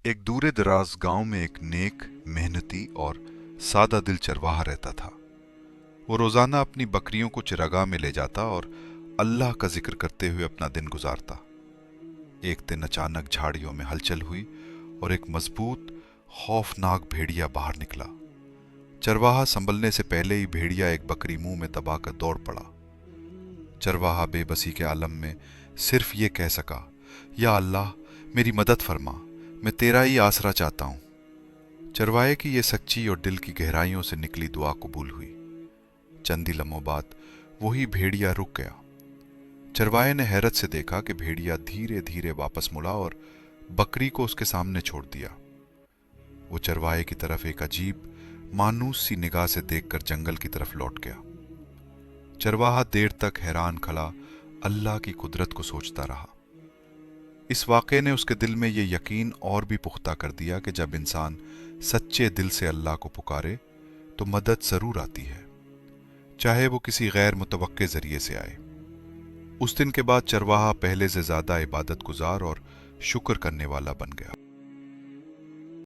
एक दूर दराज गांव में एक नेक, मेहनती और सादा दिल चरवाहा रहता था। वो रोजाना अपनी बकरियों को चरागाह में ले जाता और अल्लाह का जिक्र करते हुए अपना दिन गुजारता। एक दिन अचानक झाड़ियों में हलचल हुई और एक मजबूत, खौफनाक भेड़िया बाहर निकला। चरवाहा संभलने से पहले ही भेड़िया एक बकरी मुंह में दबाकर दौड़ पड़ा। चरवाहा बेबसी के आलम में सिर्फ ये कह सका, या अल्लाह, मेरी मदद फरमा, मैं तेरा ही आसरा चाहता हूं। चरवाहे की ये सच्ची और दिल की गहराइयों से निकली दुआ कबूल हुई। चंद ही लम्हों बाद वही भेड़िया रुक गया। चरवाहे ने हैरत से देखा कि भेड़िया धीरे धीरे वापस मुड़ा और बकरी को उसके सामने छोड़ दिया। वो चरवाहे की तरफ एक अजीब, मानूस सी निगाह से देखकर जंगल की तरफ लौट गया। चरवाहा देर तक हैरान खड़ा अल्लाह की कुदरत को सोचता रहा। इस वाक़े ने उसके दिल में ये यकीन और भी पुख्ता कर दिया कि जब इंसान सच्चे दिल से अल्लाह को पुकारे तो मदद जरूर आती है, चाहे वो किसी गैर मुतवक्के जरिए से आए। उस दिन के बाद चरवाहा पहले से ज्यादा इबादत गुजार और शुक्र करने वाला बन गया।